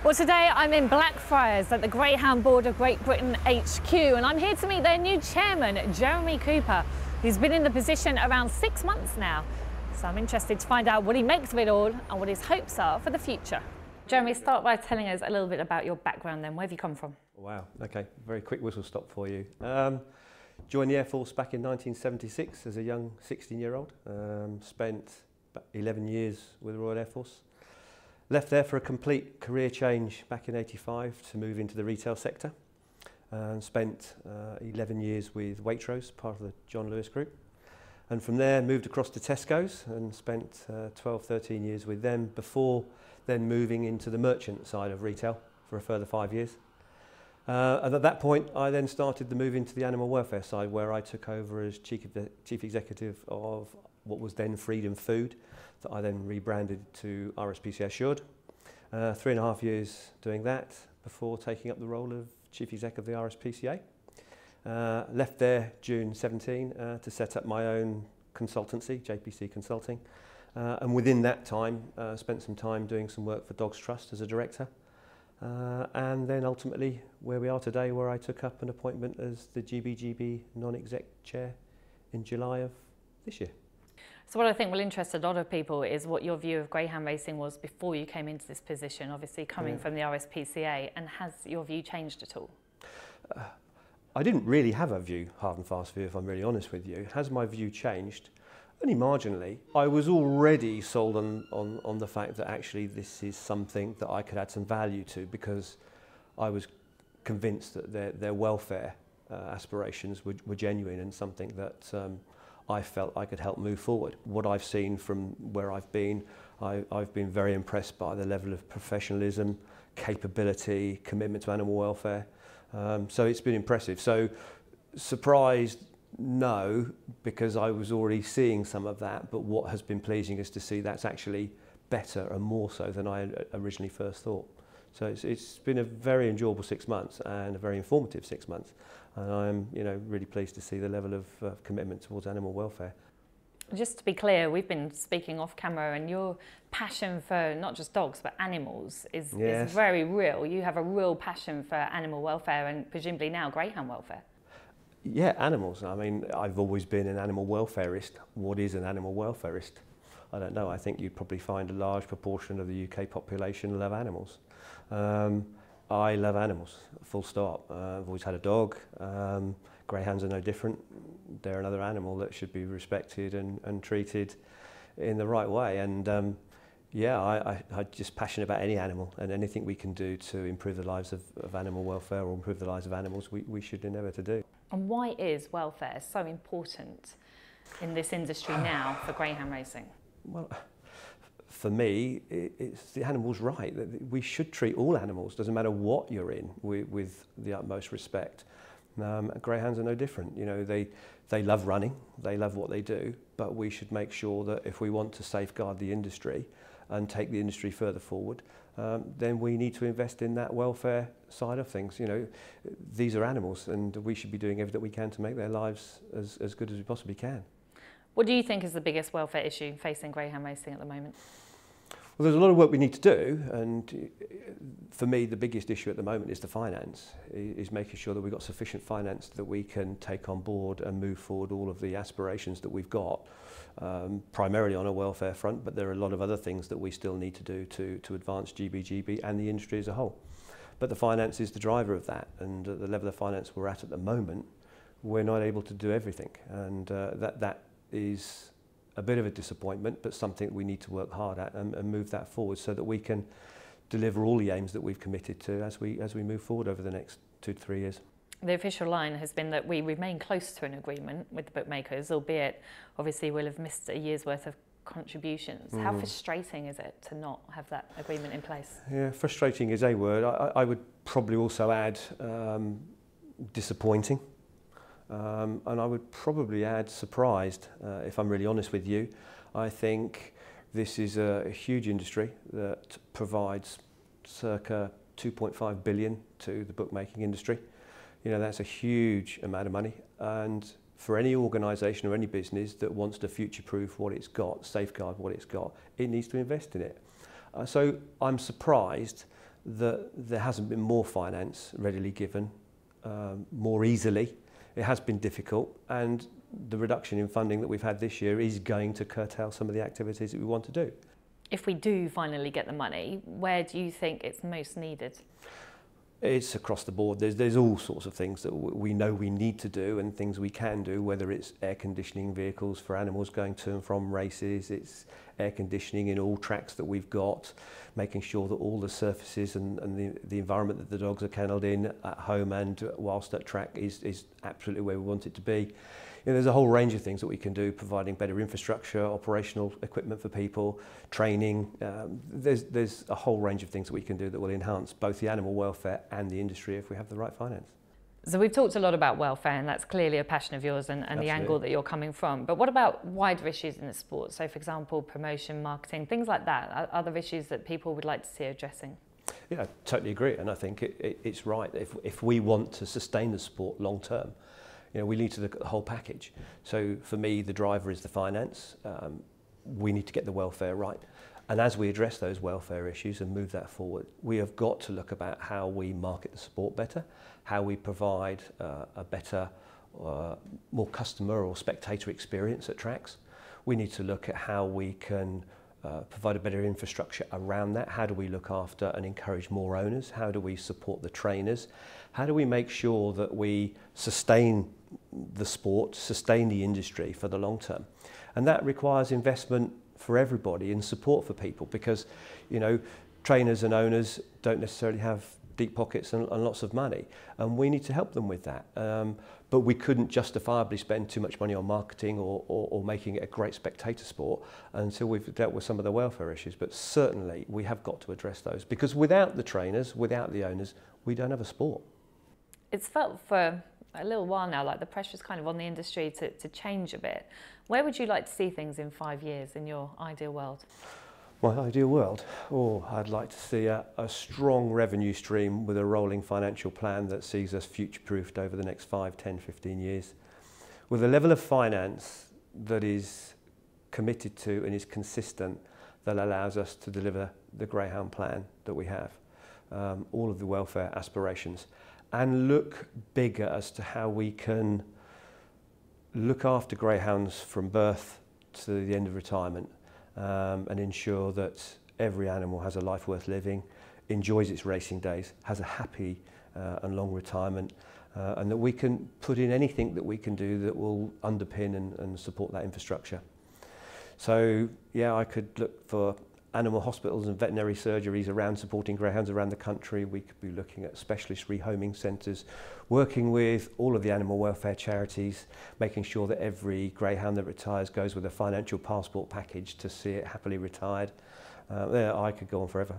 Well, today I'm in Blackfriars at the Greyhound Board of Great Britain HQ, and I'm here to meet their new chairman, Jeremy Cooper, who's been in the position around 6 months now. So I'm interested to find out what he makes of it all and what his hopes are for the future. Jeremy, start by telling us a little bit about your background then. Where have you come from? Wow, okay, very quick whistle stop for you. Joined the Air Force back in 1976 as a young 16-year-old. Spent about 11 years with the Royal Air Force. Left there for a complete career change back in '85 to move into the retail sector. And spent 11 years with Waitrose, part of the John Lewis Group. And from there moved across to Tesco's and spent 12, 13 years with them before then moving into the merchant side of retail for a further 5 years. And at that point, I then started the move into the animal welfare side, where I took over as Chief Executive of what was then Freedom Food, that I then rebranded to RSPCA Assured. 3.5 years doing that before taking up the role of Chief Exec of the RSPCA. Left there June 17 to set up my own consultancy, JPC Consulting. And within that time, spent some time doing some work for Dogs Trust as a director. And then ultimately where we are today, where I took up an appointment as the GBGB non-exec chair in July of this year. So what I think will interest a lot of people is what your view of greyhound racing was before you came into this position, obviously coming from the RSPCA, and has your view changed at all? I didn't really have a view, hard and fast view, if I'm really honest with you. Has my view changed? Only marginally. I was already sold on the fact that actually this is something that I could add some value to, because I was convinced that their welfare aspirations were genuine and something that I felt I could help move forward. What I've seen from where I've been very impressed by the level of professionalism, capability, commitment to animal welfare. So it's been impressive. So surprised, no, because I was already seeing some of that, but what has been pleasing is to see that's actually better and more so than I originally first thought. So it's been a very enjoyable 6 months and a very informative 6 months. And I'm really pleased to see the level of commitment towards animal welfare. Just to be clear, we've been speaking off camera, and your passion for not just dogs but animals is very real. You have a real passion for animal welfare and presumably now greyhound welfare. Yeah, animals. I mean, I've always been an animal welfareist. What is an animal welfareist? I don't know. I think you'd probably find a large proportion of the UK population love animals. I love animals, full stop. I've always had a dog. Greyhounds are no different. They're another animal that should be respected and treated in the right way. And yeah, I'm just passionate about any animal, and anything we can do to improve the lives of animal welfare or improve the lives of animals, we should endeavour to do. And why is welfare so important in this industry now for greyhound racing? Well, for me, it's the animal's right. We should treat all animals, doesn't matter what you're in, with the utmost respect. Greyhounds are no different. They love running, they love what they do, but we should make sure that if we want to safeguard the industry and take the industry further forward, then we need to invest in that welfare side of things. These are animals, and we should be doing everything we can to make their lives as good as we possibly can. What do you think is the biggest welfare issue facing greyhound racing at the moment? Well, there's a lot of work we need to do, and for me the biggest issue at the moment is the finance, is making sure that we've got sufficient finance that we can take on board and move forward all of the aspirations that we've got, primarily on a welfare front, but there are a lot of other things that we still need to do to advance GBGB and the industry as a whole. But the finance is the driver of that, and at the level of finance we're at the moment, we're not able to do everything, and that is a bit of a disappointment, but something we need to work hard at and move that forward so that we can deliver all the aims that we've committed to as we move forward over the next 2 to 3 years. The official line has been that we remain close to an agreement with the bookmakers, albeit obviously we'll have missed a year's worth of contributions. How frustrating is it to not have that agreement in place? Yeah, frustrating is a word. I would probably also add disappointing. And I would probably add surprised, if I'm really honest with you. I think this is a huge industry that provides circa 2.5 billion to the bookmaking industry. That's a huge amount of money, and for any organisation or any business that wants to future-proof what it's got, safeguard what it's got, it needs to invest in it. So I'm surprised that there hasn't been more finance readily given more easily. It has been difficult, and the reduction in funding that we've had this year is going to curtail some of the activities that we want to do. If we do finally get the money, where do you think it's most needed? It's across the board. There's all sorts of things that we know we need to do and things we can do, whether it's air conditioning vehicles for animals going to and from races, it's air conditioning in all tracks that we've got, making sure that all the surfaces and the environment that the dogs are kennelled in at home and whilst at track is absolutely where we want it to be. You know, there's a whole range of things that we can do, providing better infrastructure, operational equipment for people, training. There's a whole range of things that we can do that will enhance both the animal welfare and the industry if we have the right finance. So we've talked a lot about welfare, and that's clearly a passion of yours and the angle that you're coming from. But what about wider issues in the sport? So, for example, promotion, marketing, things like that. Are other issues that people would like to see addressing? Yeah, I totally agree, and I think it's right. If we want to sustain the sport long term, you know, we need to look at the whole package. So for me, the driver is the finance. We need to get the welfare right. And as we address those welfare issues and move that forward, we have got to look about how we market the sport better, how we provide a better, more customer or spectator experience at tracks. We need to look at how we can provide a better infrastructure around that. How do we look after and encourage more owners? How do we support the trainers? How do we make sure that we sustain the sport, sustain the industry for the long term? And that requires investment for everybody and support for people, because, you know, trainers and owners don't necessarily have deep pockets and lots of money, and we need to help them with that. But we couldn't justifiably spend too much money on marketing or making it a great spectator sport until we've dealt with some of the welfare issues. But certainly we have got to address those, because without the trainers, without the owners, we don't have a sport. It's felt for a little while now like the pressure's kind of on the industry to change a bit. Where would you like to see things in 5 years in your ideal world? My ideal world? Oh, I'd like to see a strong revenue stream with a rolling financial plan that sees us future-proofed over the next 5, 10, 15 years. With a level of finance that is committed to and is consistent, that allows us to deliver the Greyhound plan that we have, all of the welfare aspirations, and look bigger as to how we can look after greyhounds from birth to the end of retirement, and ensure that every animal has a life worth living, enjoys its racing days, has a happy and long retirement, and that we can put in anything that we can do that will underpin and support that infrastructure. So yeah, I could look for animal hospitals and veterinary surgeries around supporting greyhounds around the country. We could be looking at specialist rehoming centres, working with all of the animal welfare charities, making sure that every greyhound that retires goes with a financial passport package to see it happily retired. I could go on forever.